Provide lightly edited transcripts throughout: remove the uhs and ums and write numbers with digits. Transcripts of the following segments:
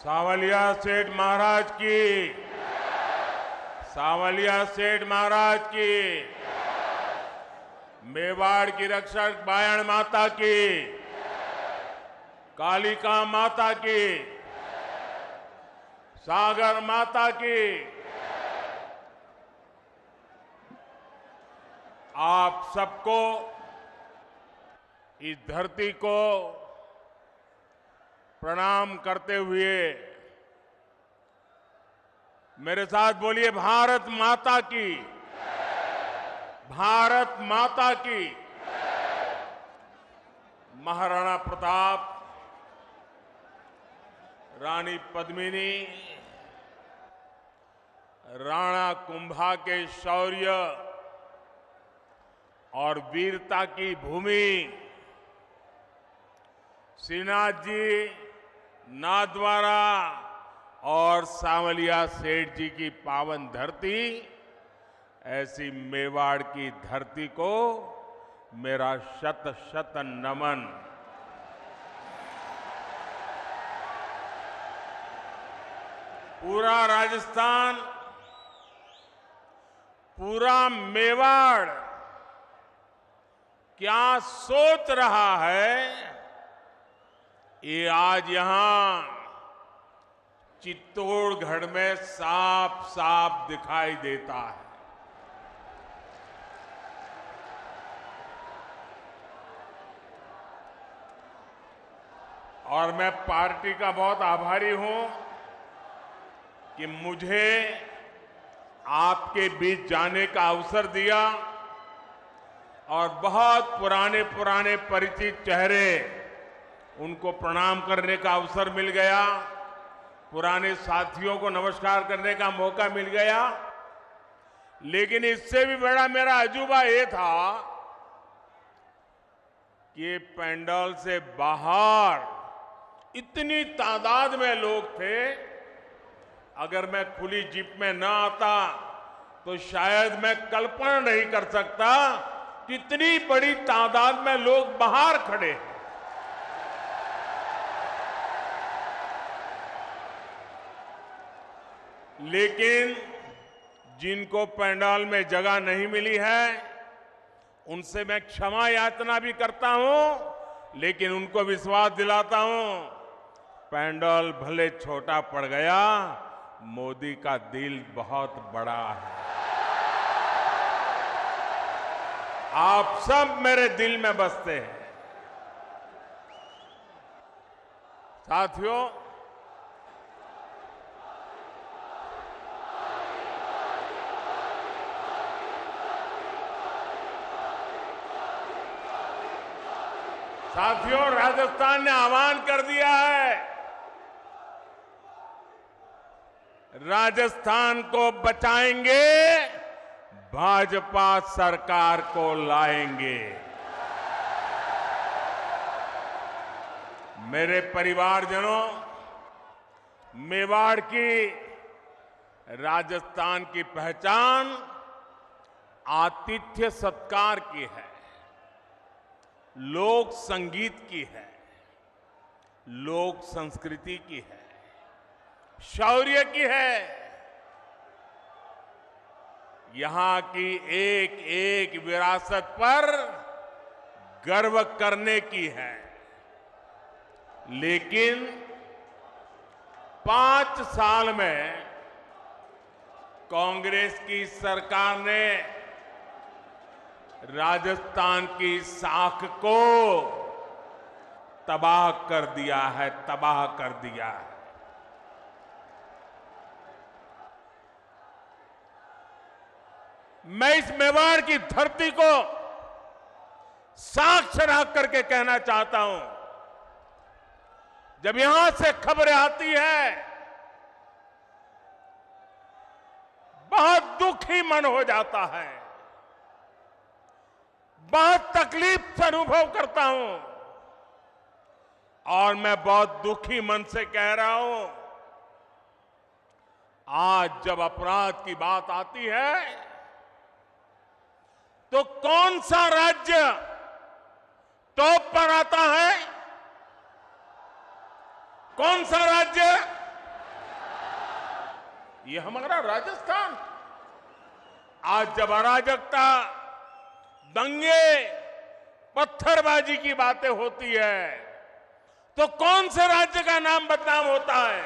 सावलिया सेठ महाराज की, सावलिया सेठ महाराज की, मेवाड़ की रक्षक बायण माता की, कालिका माता की, सागर माता की। आप सबको, इस धरती को प्रणाम करते हुए मेरे साथ बोलिए, भारत माता की, भारत माता की। महाराणा प्रताप, रानी पद्मिनी, राणा कुंभा के शौर्य और वीरता की भूमि, श्रीनाथ जी, नाथद्वारा और सावलिया सेठ जी की पावन धरती, ऐसी मेवाड़ की धरती को मेरा शत शत नमन। पूरा राजस्थान, पूरा मेवाड़ क्या सोच रहा है, ये आज यहां चित्तौड़गढ़ में साफ साफ दिखाई देता है। और मैं पार्टी का बहुत आभारी हूं कि मुझे आपके बीच जाने का अवसर दिया और बहुत पुराने पुराने परिचित चेहरे, उनको प्रणाम करने का अवसर मिल गया, पुराने साथियों को नमस्कार करने का मौका मिल गया। लेकिन इससे भी बड़ा मेरा अजूबा ये था कि पंडाल से बाहर इतनी तादाद में लोग थे। अगर मैं खुली जीप में न आता तो शायद मैं कल्पना नहीं कर सकता कि इतनी बड़ी तादाद में लोग बाहर खड़े हैं। लेकिन जिनको पंडाल में जगह नहीं मिली है, उनसे मैं क्षमा याचना भी करता हूं, लेकिन उनको विश्वास दिलाता हूं, पंडाल भले छोटा पड़ गया, मोदी का दिल बहुत बड़ा है। आप सब मेरे दिल में बसते हैं। साथियों, राजस्थान ने आह्वान कर दिया है, राजस्थान को बचाएंगे, भाजपा सरकार को लाएंगे। मेरे परिवारजनों, मेवाड़ की, राजस्थान की पहचान आतिथ्य सत्कार की है, लोक संगीत की है, लोक संस्कृति की है, शौर्य की है। यहां की एक एक विरासत पर गर्व करने की है। लेकिन 5 साल में कांग्रेस की सरकार ने राजस्थान की साख को तबाह कर दिया है, तबाह कर दिया है। मैं इस मेवाड़ की धरती को साक्ष्य रख करके कहना चाहता हूं, जब यहां से खबरें आती है, बहुत दुखी मन हो जाता है, बहुत तकलीफ से अनुभव करता हूं। और मैं बहुत दुखी मन से कह रहा हूं, आज जब अपराध की बात आती है, तो कौन सा राज्य टॉप पर आता है? कौन सा राज्य ये हमारा राजस्थान। आज जब अराजकता, दंगे, पत्थरबाजी की बातें होती है तो कौन से राज्य का नाम बदनाम होता है?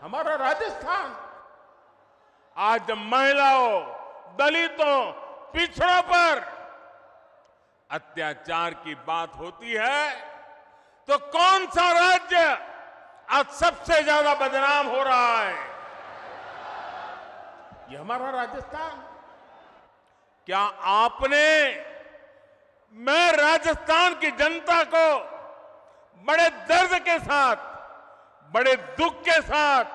हमारा राजस्थान। आज जब महिलाओं, दलितों, पिछड़ों पर अत्याचार की बात होती है तो कौन सा राज्य आज सबसे ज्यादा बदनाम हो रहा है? ये हमारा राजस्थान। क्या आपने, मैं राजस्थान की जनता को बड़े दर्द के साथ, बड़े दुख के साथ,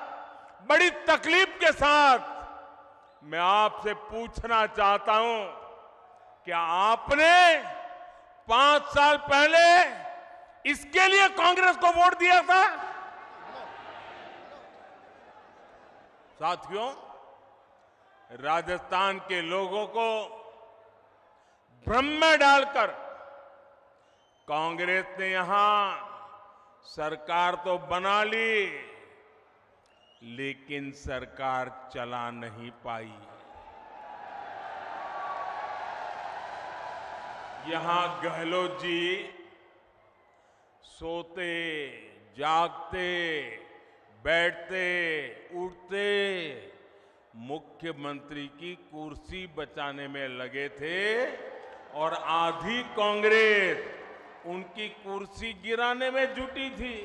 बड़ी तकलीफ के साथ मैं आपसे पूछना चाहता हूं, क्या आपने 5 साल पहले इसके लिए कांग्रेस को वोट दिया था? साथियों, राजस्थान के लोगों को भ्रम में डालकर कांग्रेस ने यहां सरकार तो बना ली, लेकिन सरकार चला नहीं पाई। यहां गहलोत जी सोते, जागते, बैठते, उठते मुख्यमंत्री की कुर्सी बचाने में लगे थे और आधी कांग्रेस उनकी कुर्सी गिराने में जुटी थी।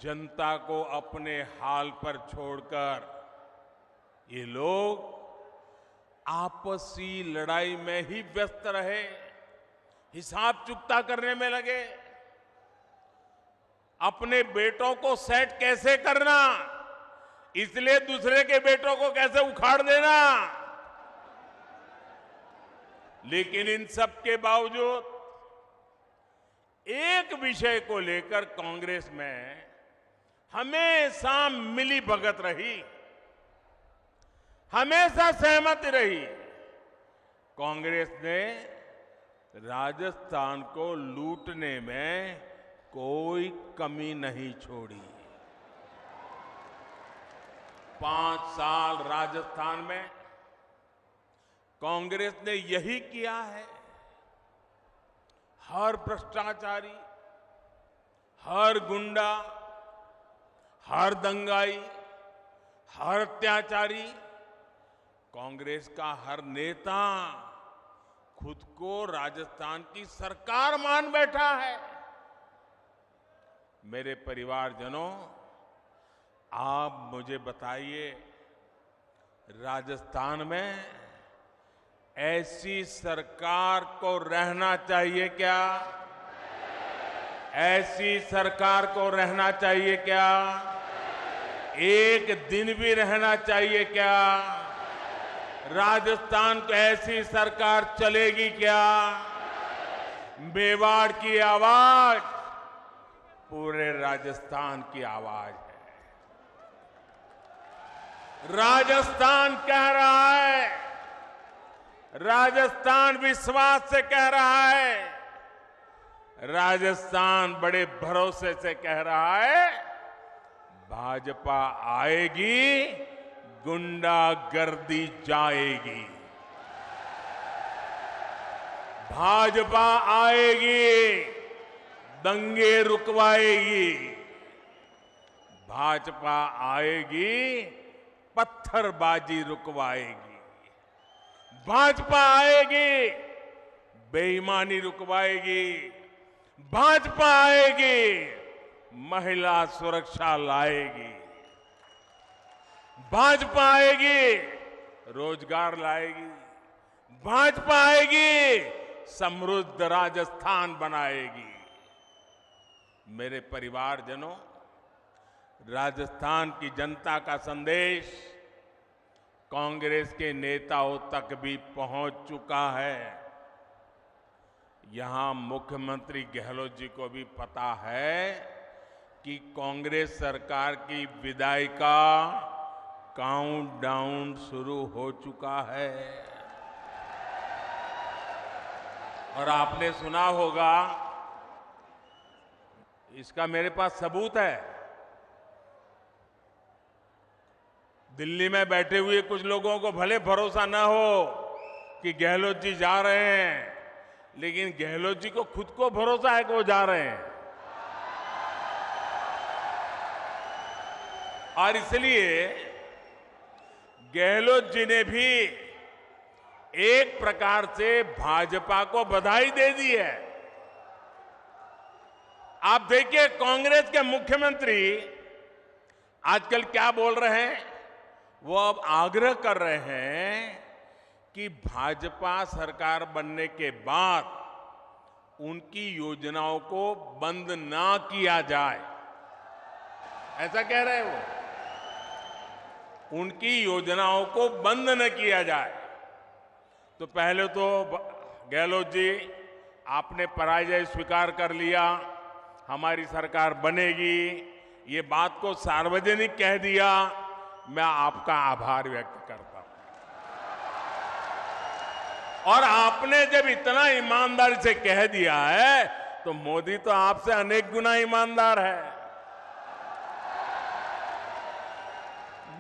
जनता को अपने हाल पर छोड़कर ये लोग आपसी लड़ाई में ही व्यस्त रहे, हिसाब चुकता करने में लगे। अपने बेटों को सेट कैसे करना, इसलिए दूसरे के बेटों को कैसे उखाड़ देना। लेकिन इन सब के बावजूद एक विषय को लेकर कांग्रेस में हमेशा मिली भगत रही, हमेशा सहमति रही। कांग्रेस ने राजस्थान को लूटने में कोई कमी नहीं छोड़ी। 5 साल राजस्थान में कांग्रेस ने यही किया है। हर भ्रष्टाचारी, हर गुंडा, हर दंगाई, हर अत्याचारी, कांग्रेस का हर नेता खुद को राजस्थान की सरकार मान बैठा है। मेरे परिवारजनों, आप मुझे बताइए, राजस्थान में ऐसी सरकार को रहना चाहिए क्या? ऐसी सरकार को रहना चाहिए क्या? एक दिन भी रहना चाहिए क्या? राजस्थान को ऐसी सरकार चलेगी क्या? मेवाड़ की आवाज पूरे राजस्थान की आवाज है। राजस्थान कह रहा है, राजस्थान विश्वास से कह रहा है, राजस्थान बड़े भरोसे से कह रहा है, भाजपा आएगी, गुंडागर्दी जाएगी। भाजपा आएगी, दंगे रुकवाएगी। भाजपा आएगी, पत्थरबाजी रुकवाएगी। भाजपा आएगी, बेईमानी रुकवाएगी। भाजपा आएगी, महिला सुरक्षा लाएगी। भाजपा आएगी, रोजगार लाएगी। भाजपा आएगी, समृद्ध राजस्थान बनाएगी। मेरे परिवारजनों, राजस्थान की जनता का संदेश कांग्रेस के नेताओं तक भी पहुंच चुका है। यहां मुख्यमंत्री गहलोत जी को भी पता है कि कांग्रेस सरकार की विदाई का काउंटडाउन शुरू हो चुका है। और आपने सुना होगा, इसका मेरे पास सबूत है। दिल्ली में बैठे हुए कुछ लोगों को भले भरोसा ना हो कि गहलोत जी जा रहे हैं, लेकिन गहलोत जी को खुद को भरोसा है कि वो जा रहे हैं। और इसलिए गहलोत जी ने भी एक प्रकार से भाजपा को बधाई दे दी है। आप देखिए कांग्रेस के मुख्यमंत्री आजकल क्या बोल रहे हैं। वो अब आग्रह कर रहे हैं कि भाजपा सरकार बनने के बाद उनकी योजनाओं को बंद ना किया जाए, ऐसा कह रहे हैं वो। उनकी योजनाओं को बंद न किया जाए। तो पहले तो गहलोत जी आपने पराजय स्वीकार कर लिया, हमारी सरकार बनेगी, ये बात को सार्वजनिक कह दिया। मैं आपका आभार व्यक्त करता हूं। और आपने जब इतना ईमानदारी से कह दिया है तो मोदी तो आपसे अनेक गुना ईमानदार है।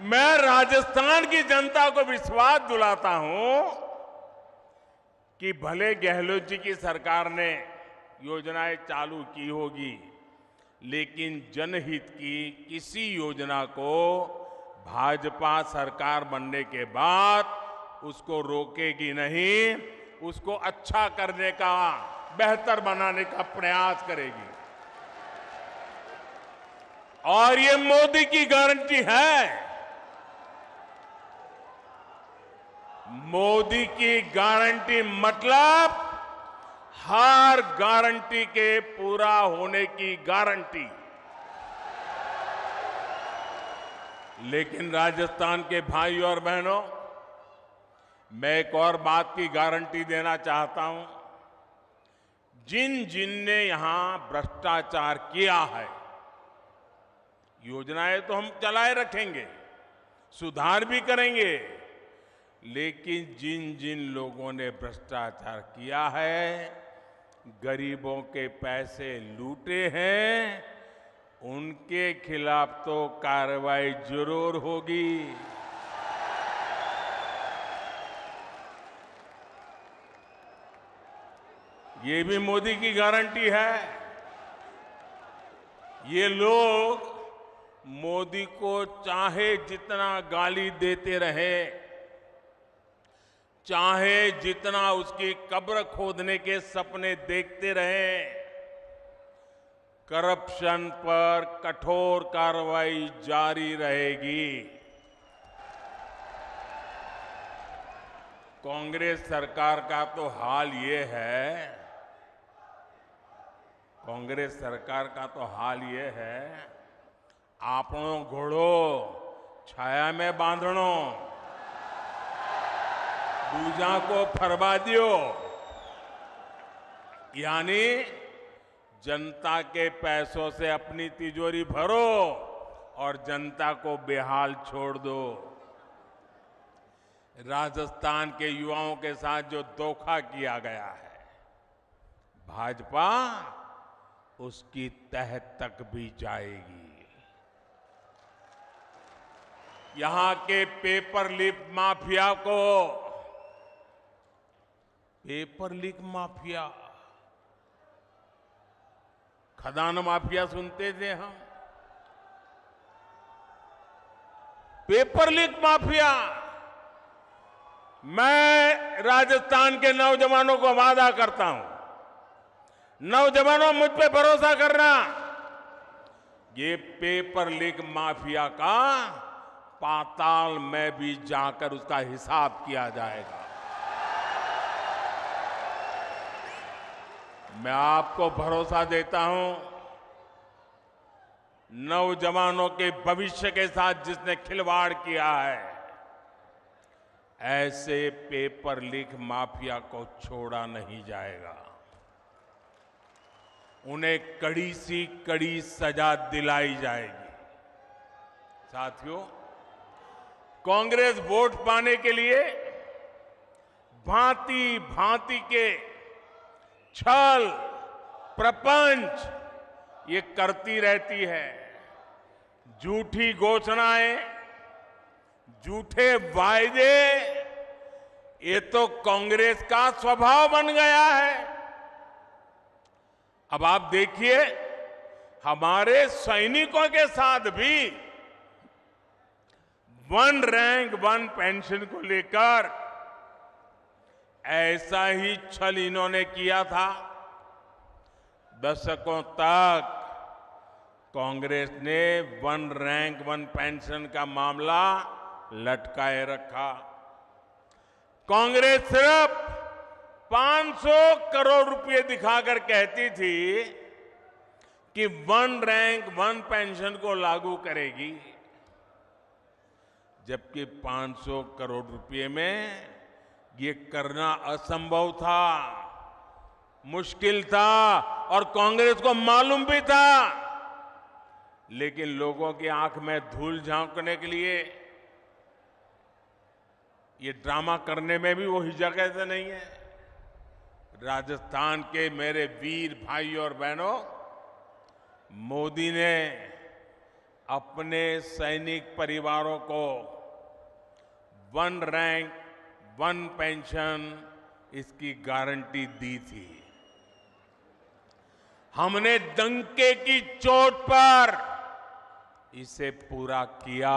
मैं राजस्थान की जनता को विश्वास दिलाता हूं कि भले गहलोत जी की सरकार ने योजनाएं चालू की होगी, लेकिन जनहित की किसी योजना को भाजपा सरकार बनने के बाद उसको रोकेगी नहीं, उसको अच्छा करने का, बेहतर बनाने का प्रयास करेगी। और ये मोदी की गारंटी है। मोदी की गारंटी मतलब हर गारंटी के पूरा होने की गारंटी। लेकिन राजस्थान के भाई और बहनों, मैं एक और बात की गारंटी देना चाहता हूं। जिन जिन ने यहां भ्रष्टाचार किया है, योजनाएं तो हम चलाए रखेंगे, सुधार भी करेंगे, लेकिन जिन जिन लोगों ने भ्रष्टाचार किया है, गरीबों के पैसे लूटे हैं, उनके खिलाफ तो कार्रवाई जरूर होगी। ये भी मोदी की गारंटी है। ये लोग मोदी को चाहे जितना गाली देते रहे, चाहे जितना उसकी कब्र खोदने के सपने देखते रहे, करप्शन पर कठोर कार्रवाई जारी रहेगी। कांग्रेस सरकार का तो हाल ये है, कांग्रेस सरकार का तो हाल ये है, आपनो घोड़ो छाया में बांधणो, दूजा को फरवा दियो। यानी जनता के पैसों से अपनी तिजोरी भरो और जनता को बेहाल छोड़ दो। राजस्थान के युवाओं के साथ जो धोखा किया गया है, भाजपा उसकी तह तक भी जाएगी। यहां के पेपर लीक माफिया को, पेपर लीक माफिया, खदान माफिया सुनते थे हम, पेपर लीक माफिया। मैं राजस्थान के नौजवानों को वादा करता हूं, नौजवानों मुझ पे भरोसा करना, ये पेपर लीक माफिया का पाताल में भी जाकर उसका हिसाब किया जाएगा। मैं आपको भरोसा देता हूं, नौजवानों के भविष्य के साथ जिसने खिलवाड़ किया है, ऐसे पेपर लीक माफिया को छोड़ा नहीं जाएगा। उन्हें कड़ी सी कड़ी सजा दिलाई जाएगी। साथियों, कांग्रेस वोट पाने के लिए भांति भांति के छल, प्रपंच ये करती रहती है। झूठी घोषणाएं, झूठे वायदे, ये तो कांग्रेस का स्वभाव बन गया है। अब आप देखिए, हमारे सैनिकों के साथ भी वन रैंक वन पेंशन को लेकर ऐसा ही छल इन्होंने किया था। दशकों तक कांग्रेस ने वन रैंक वन पेंशन का मामला लटकाए रखा। कांग्रेस सिर्फ 500 करोड़ रुपए दिखाकर कहती थी कि वन रैंक वन पेंशन को लागू करेगी, जबकि 500 करोड़ रुपए में ये करना असंभव था, मुश्किल था और कांग्रेस को मालूम भी था। लेकिन लोगों की आंख में धूल झोंकने के लिए ये ड्रामा करने में भी वो हिचक ऐसे नहीं है। राजस्थान के मेरे वीर भाई और बहनों, मोदी ने अपने सैनिक परिवारों को वन रैंक वन पेंशन इसकी गारंटी दी थी। हमने डंके की चोट पर इसे पूरा किया।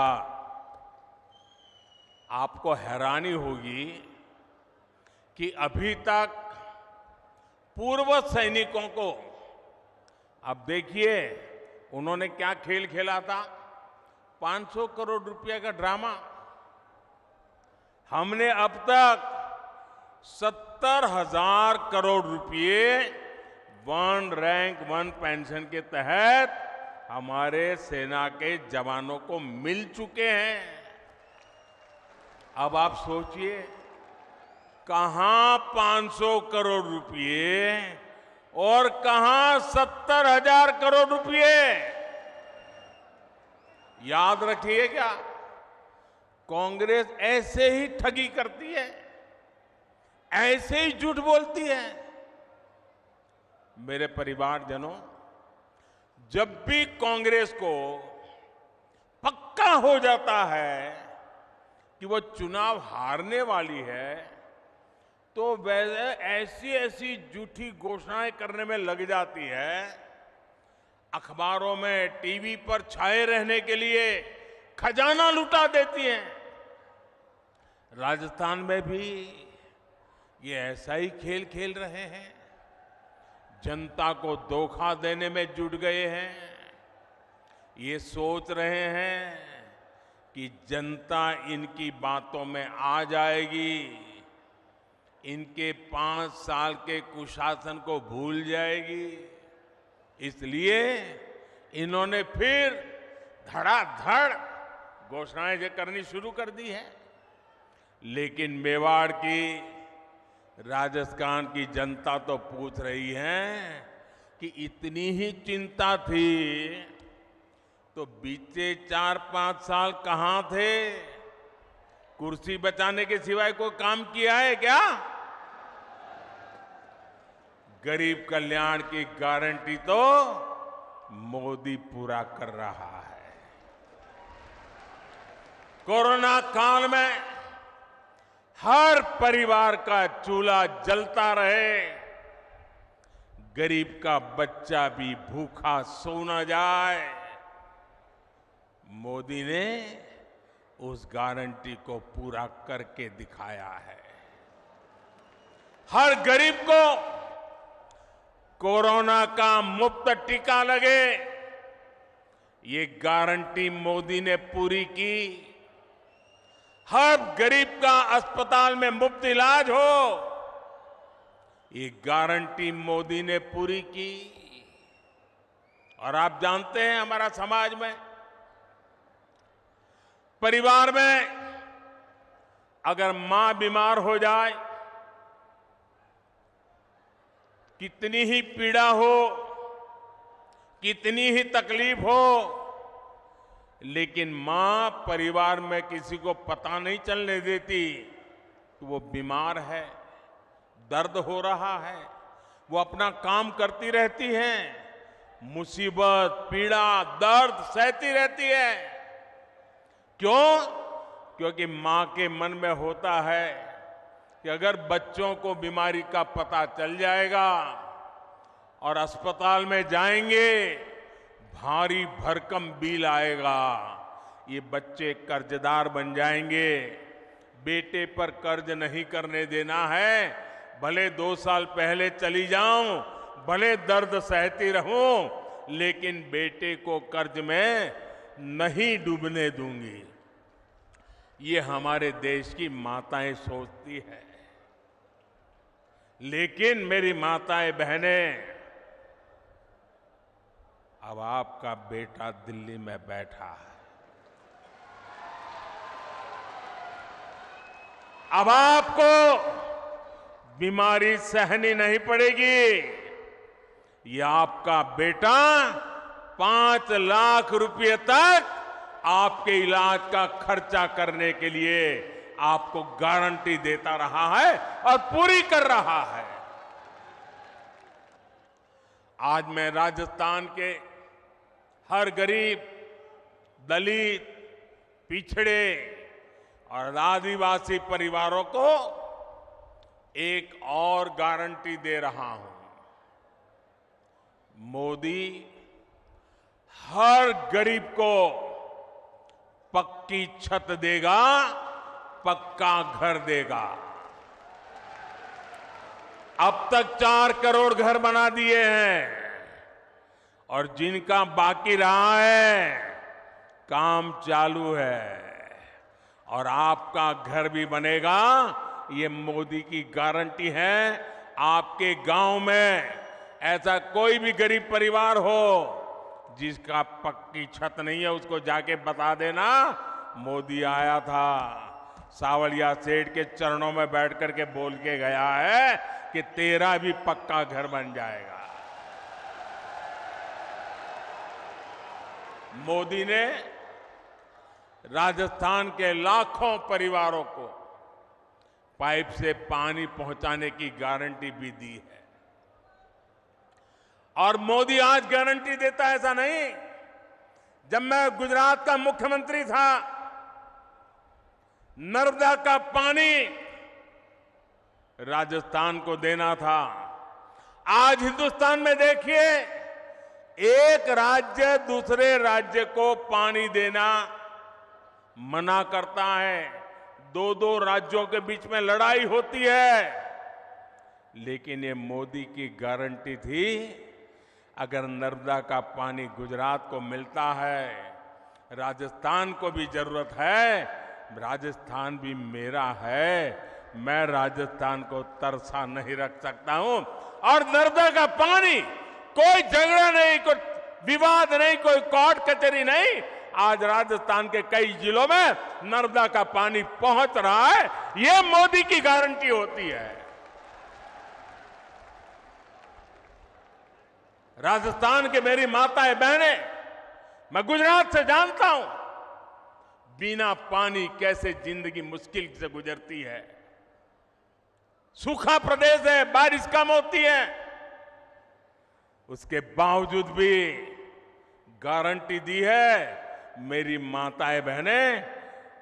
आपको हैरानी होगी कि अभी तक पूर्व सैनिकों को, अब देखिए उन्होंने क्या खेल खेला था, 500 करोड़ रुपए का ड्रामा। हमने अब तक 70,000 करोड़ रुपए वन रैंक वन पेंशन के तहत हमारे सेना के जवानों को मिल चुके हैं। अब आप सोचिए, कहां 500 करोड़ रुपए और कहां 70,000 करोड़ रुपए। याद रखिए, क्या कांग्रेस ऐसे ही ठगी करती है, ऐसे ही झूठ बोलती है। मेरे परिवारजनों, जब भी कांग्रेस को पक्का हो जाता है कि वो चुनाव हारने वाली है, तो वैसे ऐसी ऐसी झूठी घोषणाएं करने में लग जाती है। अखबारों में, टीवी पर छाए रहने के लिए खजाना लुटा देती हैं। राजस्थान में भी ये ऐसा ही खेल खेल रहे हैं, जनता को धोखा देने में जुट गए हैं। ये सोच रहे हैं कि जनता इनकी बातों में आ जाएगी, इनके 5 साल के कुशासन को भूल जाएगी। इसलिए इन्होंने फिर धड़ाधड़ घोषणाएं करनी शुरू कर दी है। लेकिन मेवाड़ की, राजस्थान की जनता तो पूछ रही है कि इतनी ही चिंता थी तो बीते 4-5 साल कहां थे? कुर्सी बचाने के सिवाय कोई काम किया है क्या? गरीब कल्याण की गारंटी तो मोदी पूरा कर रहा है। कोरोना काल में हर परिवार का चूल्हा जलता रहे, गरीब का बच्चा भी भूखा सो न जाए, मोदी ने उस गारंटी को पूरा करके दिखाया है। हर गरीब को कोरोना का मुफ्त टीका लगे, ये गारंटी मोदी ने पूरी की। हर गरीब का अस्पताल में मुफ्त इलाज हो, ये गारंटी मोदी ने पूरी की। और आप जानते हैं, हमारा समाज में, परिवार में अगर मां बीमार हो जाए, कितनी ही पीड़ा हो, कितनी ही तकलीफ हो, लेकिन मां परिवार में किसी को पता नहीं चलने देती कि वो बीमार है, दर्द हो रहा है। वो अपना काम करती रहती हैं, मुसीबत, पीड़ा, दर्द सहती रहती है। क्यों? क्योंकि मां के मन में होता है कि अगर बच्चों को बीमारी का पता चल जाएगा और अस्पताल में जाएंगे, भारी भरकम बिल आएगा, ये बच्चे कर्जदार बन जाएंगे। बेटे पर कर्ज नहीं करने देना है। भले 2 साल पहले चली जाऊं, भले दर्द सहती रहूं, लेकिन बेटे को कर्ज में नहीं डूबने दूंगी। ये हमारे देश की माताएं सोचती है। लेकिन मेरी माताएं बहनें, अब आपका बेटा दिल्ली में बैठा है। अब आपको बीमारी सहनी नहीं पड़ेगी। ये आपका बेटा 5 लाख रुपए तक आपके इलाज का खर्चा करने के लिए आपको गारंटी देता रहा है और पूरी कर रहा है। आज मैं राजस्थान के हर गरीब, दलित, पिछड़े और आदिवासी परिवारों को एक और गारंटी दे रहा हूं। मोदी हर गरीब को पक्की छत देगा, पक्का घर देगा। अब तक 4 करोड़ घर बना दिए हैं और जिनका बाकी रहा है, काम चालू है। और आपका घर भी बनेगा, ये मोदी की गारंटी है। आपके गांव में ऐसा कोई भी गरीब परिवार हो जिसका पक्की छत नहीं है, उसको जाके बता देना मोदी आया था, सावलिया सेठ के चरणों में बैठ करके बोल के गया है कि तेरा भी पक्का घर बन जाएगा। मोदी ने राजस्थान के लाखों परिवारों को पाइप से पानी पहुंचाने की गारंटी भी दी है। और मोदी आज गारंटी देता है, ऐसा नहीं। जब मैं गुजरात का मुख्यमंत्री था, नर्मदा का पानी राजस्थान को देना था। आज हिंदुस्तान में देखिए, एक राज्य दूसरे राज्य को पानी देना मना करता है। 2-2 राज्यों के बीच में लड़ाई होती है। लेकिन ये मोदी की गारंटी थी, अगर नर्मदा का पानी गुजरात को मिलता है, राजस्थान को भी जरूरत है, राजस्थान भी मेरा है, मैं राजस्थान को तरसा नहीं रख सकता हूं। और नर्मदा का पानी, कोई झगड़ा नहीं, कोई विवाद नहीं, कोई कोर्ट कचहरी नहीं, आज राजस्थान के कई जिलों में नर्मदा का पानी पहुंच रहा है। यह मोदी की गारंटी होती है। राजस्थान के मेरी माताएं बहनें, मैं गुजरात से जानता हूं बिना पानी कैसे जिंदगी मुश्किल से गुजरती है। सूखा प्रदेश है, बारिश कम होती है, उसके बावजूद भी गारंटी दी है। मेरी माताएं बहनें,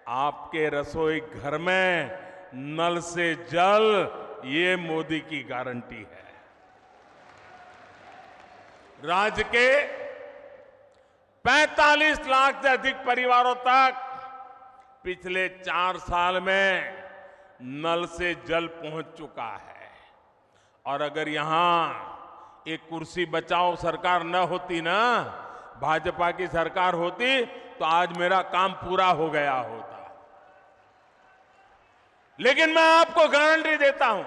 आपके रसोई घर में नल से जल, ये मोदी की गारंटी है। राज्य के 45 लाख से अधिक परिवारों तक पिछले 4 साल में नल से जल पहुंच चुका है। और अगर यहां एक कुर्सी बचाओ सरकार न होती ना, भाजपा की सरकार होती, तो आज मेरा काम पूरा हो गया होता। लेकिन मैं आपको गारंटी देता हूं,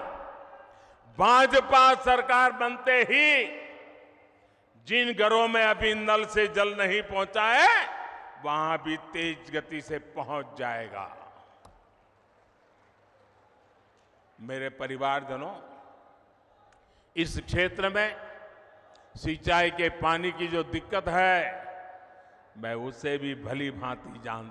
भाजपा सरकार बनते ही जिन घरों में अभी नल से जल नहीं पहुंचा है, वहां भी तेज गति से पहुंच जाएगा। मेरे परिवारजनों, इस क्षेत्र में सिंचाई के पानी की जो दिक्कत है, मैं उसे भी भली भांति जानता हूं।